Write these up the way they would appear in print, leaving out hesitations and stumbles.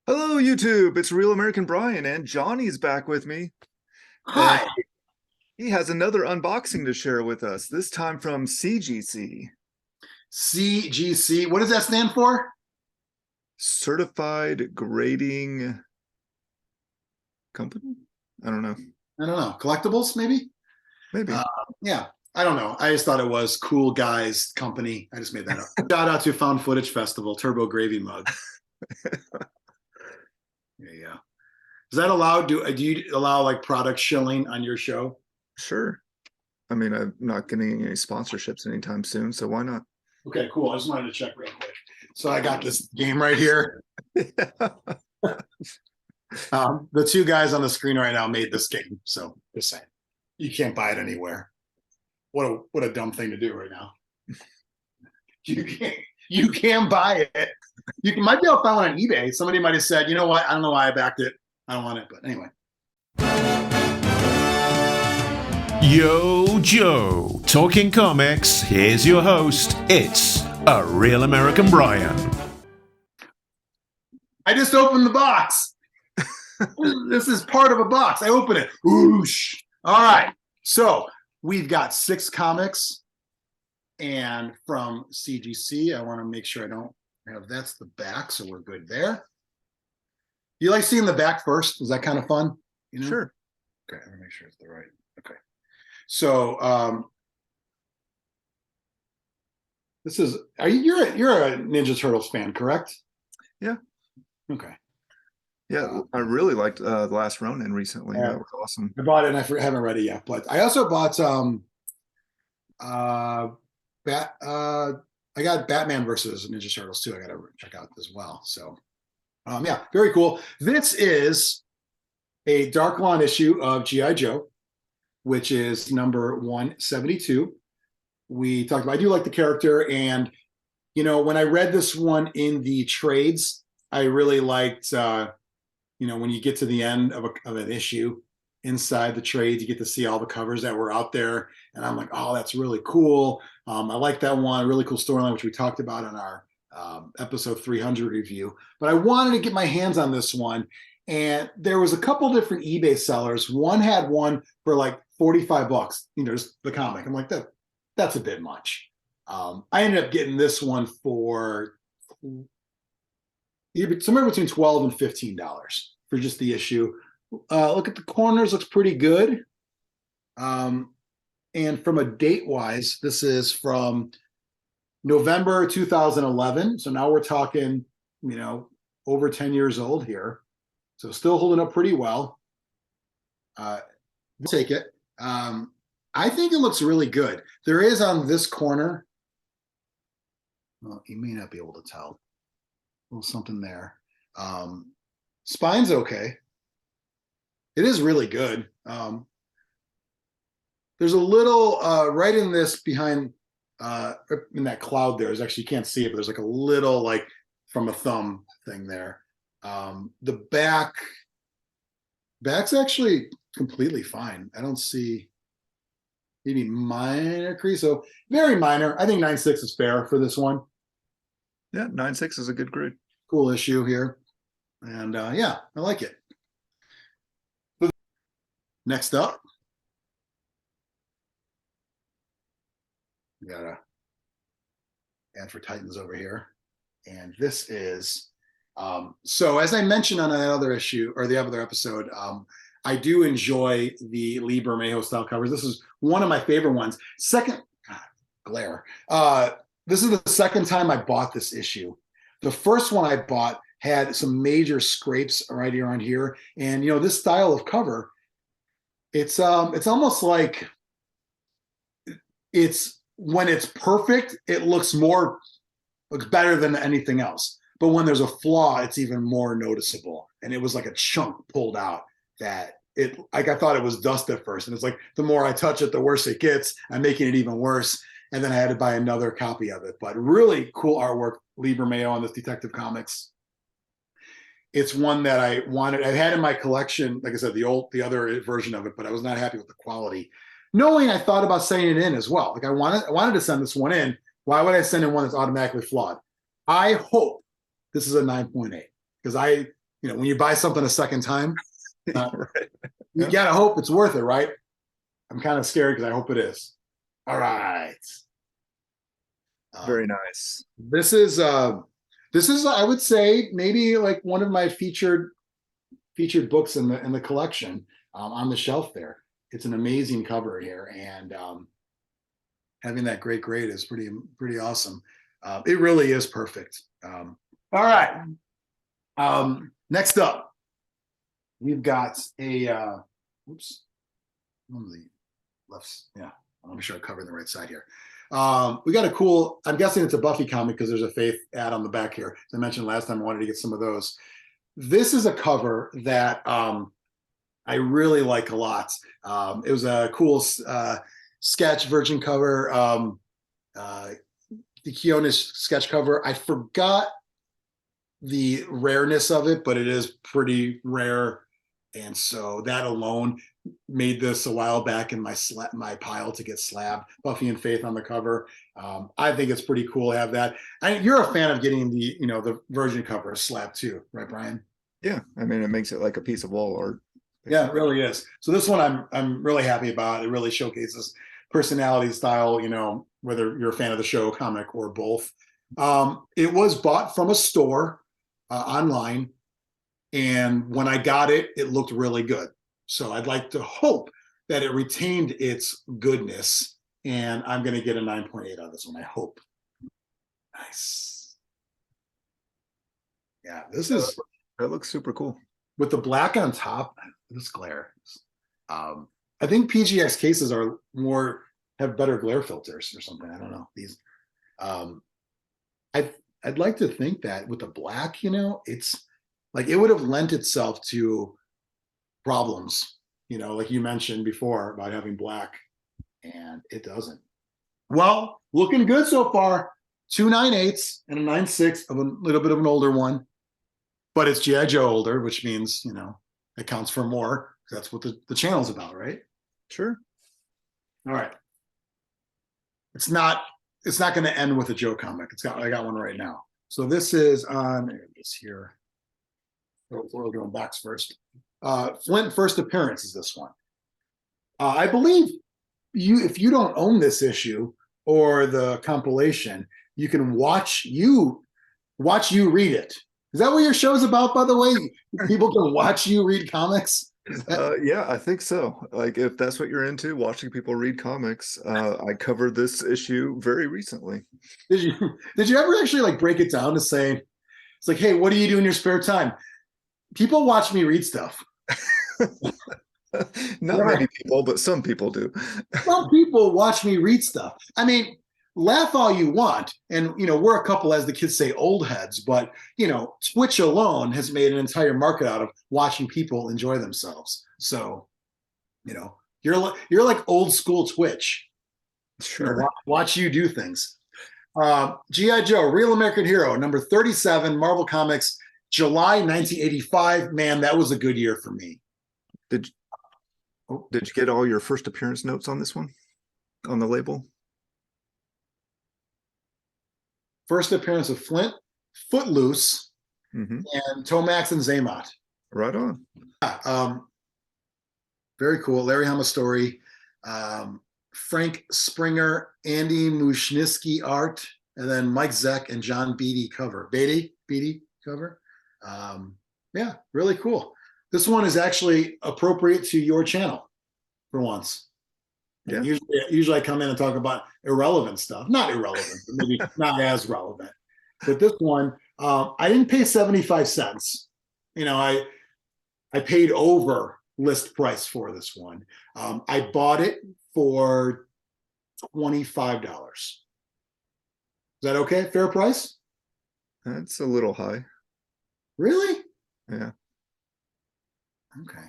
Hello, YouTube. It's Real American Brian, and Johnny's back with me. And Hi. he has another unboxing to share with us, this time from CGC, CGC. What does that stand for? Certified Grading Company? I don't know. I don't know. Collectibles, maybe? Maybe. Yeah. I don't know. I just thought it was Cool Guys Company. I just made that up. Shout out to Found Footage Festival, Turbo Gravy Mug. Yeah. Is that allowed? Do you allow like product shilling on your show? Sure. I mean, I'm not getting any sponsorships anytime soon, so why not? Okay, cool. I just wanted to check real quick. So I got this game right here. The two guys on the screen right now made this game. So just saying, you can't buy it anywhere. What a dumb thing to do right now. You can buy it. Might be able to find one on eBay. Somebody might have said, you know what? I don't know why I backed it. I don't want it, but anyway. Yo, Joe. Talking comics. Here's your host. It's a Real American Brian. I just opened the box. This is part of a box. I open it. Whoosh. All right. So we've got 6 comics. And from CGC, I want to make sure I don't have that's the back, so we're good there. You like seeing the back first? Is that kind of fun? You know? Sure. Okay, let me make sure it's the right. Okay. So this is you're a Ninja Turtles fan, correct? Yeah. Okay. Yeah, I really liked The Last Ronin recently. That was awesome. I bought it and I haven't read it yet, but I also bought I got Batman versus Ninja Turtles too. I got to check out as well. So, yeah, very cool. This is a Dark Lawn issue of GI Joe, which is number 172. We talked about. I do like the character, and when I read this one in the trades, I really liked. When you get to the end of an issue. Inside the trades, you get to see all the covers that were out there, and I'm like, oh, that's really cool. I like that one. Really cool storyline, which we talked about in our episode 300 review. But I wanted to get my hands on this one, and there was a couple different eBay sellers. One had one for like $45, just the comic. I'm like, that's a bit much. I ended up getting this one for somewhere between $12 and $15 for just the issue. Look at the corners, looks pretty good. And from a date-wise, this is from November 2011. So now we're talking, over 10 years old here. So still holding up pretty well. Take it. I think it looks really good. There is on this corner, well, you may not be able to tell. A little something there. Spine's okay. It is really good. There's a little right in this behind in that cloud there's actually, you can't see it, but there's like a little like from a thumb thing there. The back's actually completely fine. I don't see maybe minor crease, so very minor. I think 9.6 is fair for this one. Yeah, 9.6 is a good grade. Cool issue here. And yeah, I like it. Next up, we got a ad for Titans over here. And this is, so as I mentioned on that other issue or the other episode, I do enjoy the Lee Bermejo style covers. This is one of my favorite ones. Second, God, glare. This is the second time I bought this issue. The first one I bought had some major scrapes right around here. And, this style of cover, it's almost like it's when it's perfect, it looks better than anything else. But when there's a flaw, it's even more noticeable. And it was like a chunk pulled out that I thought it was dust at first. And it's like, the more I touch it, the worse it gets. I'm making it even worse. And then I had to buy another copy of it. But really cool artwork, Lee Bermejo on this Detective Comics. It's one that I wanted. I had in my collection, like I said, the other version of it, but I was not happy with the quality. Knowing I thought about sending it in as well. Like I wanted to send this one in. Why would I send in one that's automatically flawed? I hope this is a 9.8 because when you buy something a second time, Right. you Yeah. gotta hope it's worth it, right? I'm kind of scared because I hope it is. All right. Very nice. This is I would say maybe like one of my featured books in the collection, on the shelf there. It's an amazing cover here, and having that great grade is pretty awesome. It really is perfect. All right. Next up, we've got a oops, one of the lefts. Yeah, I'll make sure I cover the right side here. We got a cool, I'm guessing it's a Buffy comic because there's a Faith ad on the back here. As I mentioned last time, I wanted to get some of those. This is a cover that I really like a lot. It was a cool sketch virgin cover, the Keonis sketch cover. I forgot the rareness of it, but it is pretty rare. And so that alone made this a while back in my pile to get slabbed. Buffy and Faith on the cover. I think it's pretty cool to have that. You're a fan of getting the virgin cover slab too, right, Brian? Yeah, I mean, it makes it like a piece of wall art. Yeah, it really is. So this one I'm really happy about. It really showcases personality, style, whether you're a fan of the show, comic, or both. It was bought from a store online, and when I got it, it looked really good. So I'd like to hope that it retained its goodness, and I'm going to get a 9.8 on this one, I hope. Nice. Yeah, this is... That looks super cool. With the black on top, this glare. I think PGX cases have better glare filters or something. I don't know. These, I'd like to think that with the black, it's like it would have lent itself to problems, like you mentioned before about having black, and it doesn't. Well, looking good so far. 2 9/8 and a 9/6 of a little bit of an older one. But it's G.I. Joe older, which means, it counts for more. That's what the channel's about, right? Sure. All right. It's not going to end with a Joe comic. I got one right now. So this is on, there it is here. We're doing backs first. Flint first appearance is this one. I believe if you don't own this issue or the compilation, you can watch you read it. Is that what your show's about, by the way? People can watch you read comics? Yeah, I think so. Like, if that's what you're into, watching people read comics, I covered this issue very recently. Did you ever actually like break it down to say, it's like, hey, what do you do in your spare time? People watch me read stuff. Not many people, but some people do. Some people watch me read stuff. I mean, laugh all you want. And, we're a couple, as the kids say, old heads, but, Twitch alone has made an entire market out of watching people enjoy themselves. So, you're like old school Twitch. Sure. Watch you do things. G.I. Joe, Real American Hero, number 37, Marvel Comics, July 1985. Man, that was a good year for me. Did you get all your first appearance notes on this one? On the label? First appearance of Flint, Footloose, Mm-hmm. and Tomax and Zaymot. Right on. Very cool. Larry Hama story. Frank Springer, Andy Mushniski art, and then Mike Zeck and John Beatty cover. Beatty cover. Yeah, really cool. This one is actually appropriate to your channel for once. Yeah. Usually I come in and talk about irrelevant stuff. Not irrelevant, but maybe not as relevant. But this one, I didn't pay 75 cents. I paid over list price for this one. I bought it for $25. Is that okay? Fair price? That's a little high. Really? Yeah. Okay.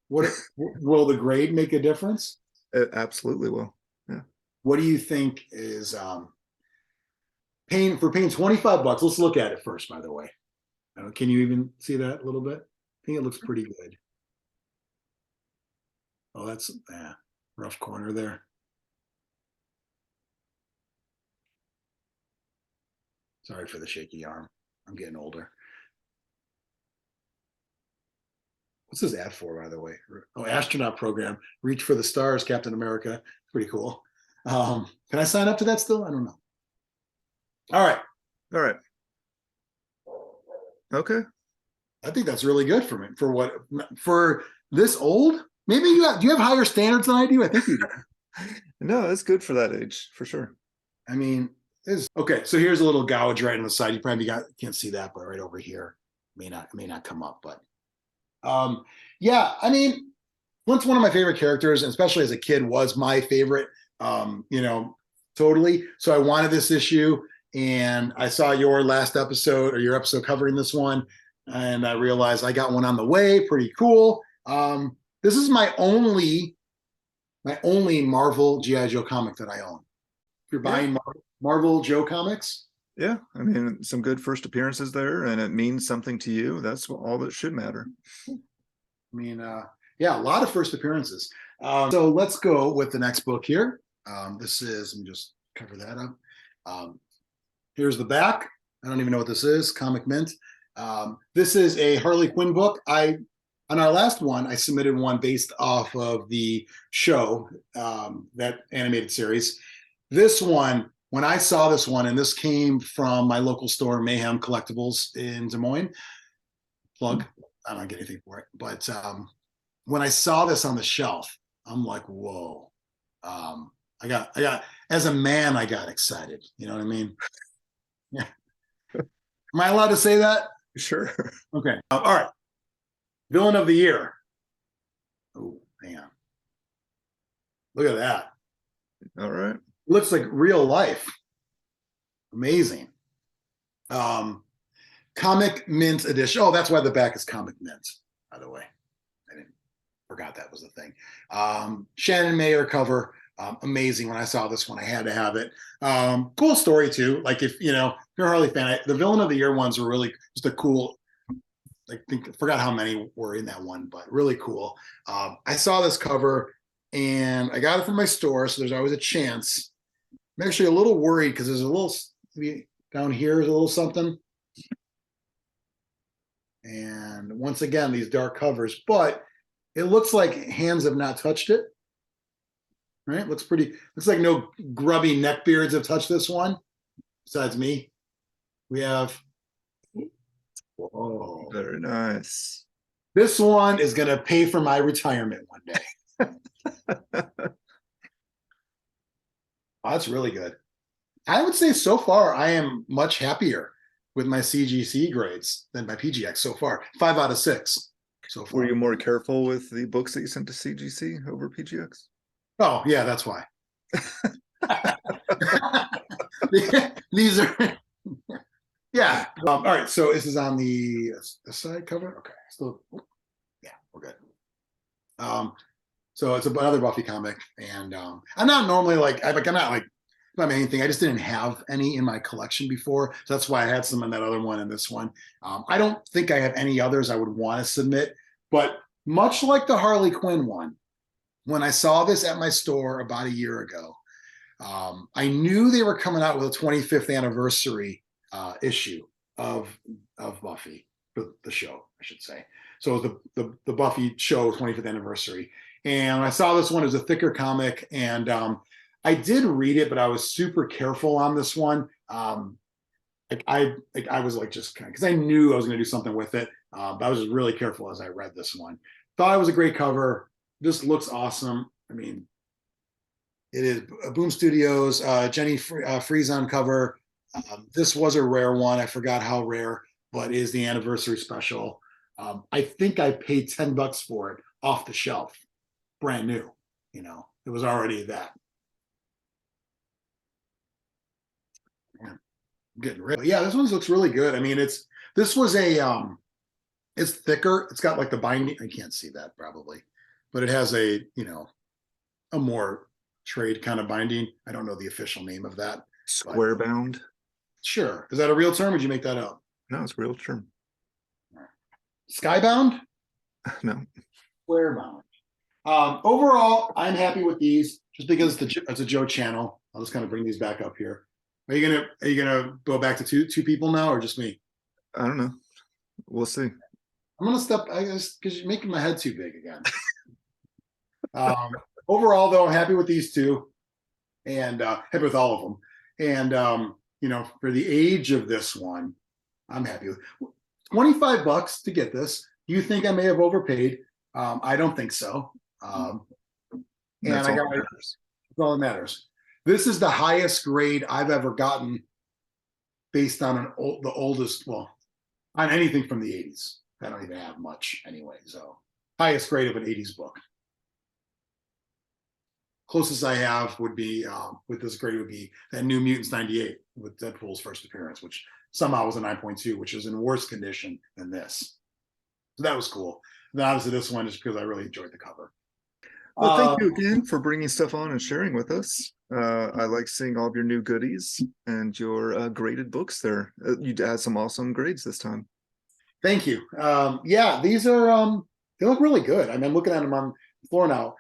Will the grade make a difference? It absolutely will. Yeah. What do you think is paying $25? Let's look at it first, by the way. Can you even see that a little bit? I think it looks pretty good. Oh, that's rough corner there. Sorry for the shaky arm. I'm getting older. What's this ad for, by the way? Oh, astronaut program. Reach for the stars, Captain America. Pretty cool. Can I sign up to that still? I don't know. All right. All right. Okay. I think that's really good for me. For this old? Maybe do you have higher standards than I do? I think you do. No, it's good for that age, for sure. I mean, okay. So here's a little gouge right on the side. You probably can't see that, but right over here may not come up. But yeah, I mean, once one of my favorite characters, and especially as a kid, was my favorite. Totally. So I wanted this issue, and I saw your last episode or your episode covering this one, and I realized I got one on the way. Pretty cool. This is my only Marvel GI Joe comic that I own. If you're buying Marvel Joe comics, yeah, I mean, some good first appearances there, and it means something to you. That's all that should matter. I mean, yeah, a lot of first appearances. So let's go with the next book here. Let me just cover that up. Here's the back. I don't even know what this is. Comic Mint. This is a Harley Quinn book. On our last one, I submitted one based off of the show, that animated series. This one, when I saw this one, and this came from my local store, Mayhem Collectibles in Des Moines. Plug. I don't get anything for it. But when I saw this on the shelf, I'm like, whoa. I got, as a man, I got excited. You know what I mean? Yeah. Am I allowed to say that? Sure. Okay. All right. Villain of the year. Oh, man. Look at that. All right. Looks like real life. Amazing. Comic Mint edition. Oh, that's why the back is Comic Mint, by the way. Forgot that was the thing. Shannon Mayer cover. Amazing. When I saw this one, I had to have it. Cool story too. Like if you're a Harley fan, the Villain of the Year ones were really just a cool. I forgot how many were in that one, but really cool. I saw this cover and I got it from my store, so there's always a chance. I'm actually a little worried because there's a little down here is a little something. And once again, these dark covers, but it looks like hands have not touched it. Right? Looks like no grubby neckbeards have touched this one, besides me. We have. Whoa. Very nice. This one is going to pay for my retirement one day. Oh, that's really good. I would say so far, I am much happier with my CGC grades than my PGX so far. 5 out of 6 so far. Were you more careful with the books that you sent to CGC over PGX? Oh, yeah, that's why. These are, yeah. All right, so this is on the side cover. Okay, so yeah, we're good. So it's another Buffy comic, and I'm not normally I'm not anything. I just didn't have any in my collection before, so that's why I had some in that other one and this one. I don't think I have any others I would want to submit, but much like the Harley Quinn one, when I saw this at my store about a year ago, I knew they were coming out with a 25th anniversary issue of Buffy, the show, I should say. So the Buffy show 25th anniversary. And I saw this one as a thicker comic, and I did read it, but I was super careful on this one. I was like just kind of, because I knew I was going to do something with it, but I was just really careful as I read this one. Thought it was a great cover. This looks awesome. I mean, it is Boom Studios, Jenny Friesen cover. This was a rare one. I forgot how rare, but it is the anniversary special. I think I paid $10 for it off the shelf, brand new. It was already that. Man, I'm getting rid. Yeah, this one looks really good. I mean, it's thicker. It's got like the binding. I can't see that probably, but it has a more trade kind of binding. I don't know the official name of that. Square bound. Sure. Is that a real term or did you make that up? No, it's a real term. Skybound? No. Square bound. Overall, I'm happy with these just because it's a Joe channel. I'll just kind of bring these back up here. Are you gonna go back to two people now or just me? I don't know. We'll see. I'm gonna step. I guess because you're making my head too big again. Overall, though, I'm happy with these two, and happy with all of them. And you know, for the age of this one, I'm happy with $25 to get this. You think I may have overpaid? I don't think so. And That's I all got that matters. that's all that matters. This is the highest grade I've ever gotten based on the oldest, well, on anything from the 80s. I don't even have much anyway. So highest grade of an 80s book. Closest I have would be with this grade would be that New Mutants 98 with Deadpool's first appearance, which somehow was a 9.2, which is in worse condition than this. So that was cool. And then obviously this one just because I really enjoyed the cover. Well, thank you again for bringing stuff on and sharing with us. I like seeing all of your new goodies and your graded books there. You had some awesome grades this time. Thank you. Yeah, these are they look really good. I mean, I'm looking at them on the floor now.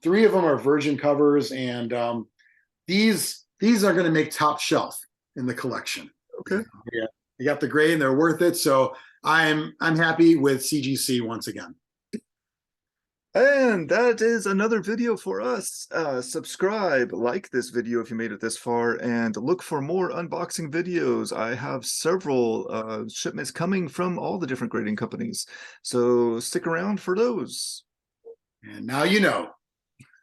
3 of them are virgin covers, and these are going to make top shelf in the collection. Okay. Yeah, you got the grade, and they're worth it. So I'm happy with CGC once again. And that is another video for us. Subscribe, like this video if you made it this far, and look for more unboxing videos. I have several shipments coming from all the different grading companies, so stick around for those. And now you know.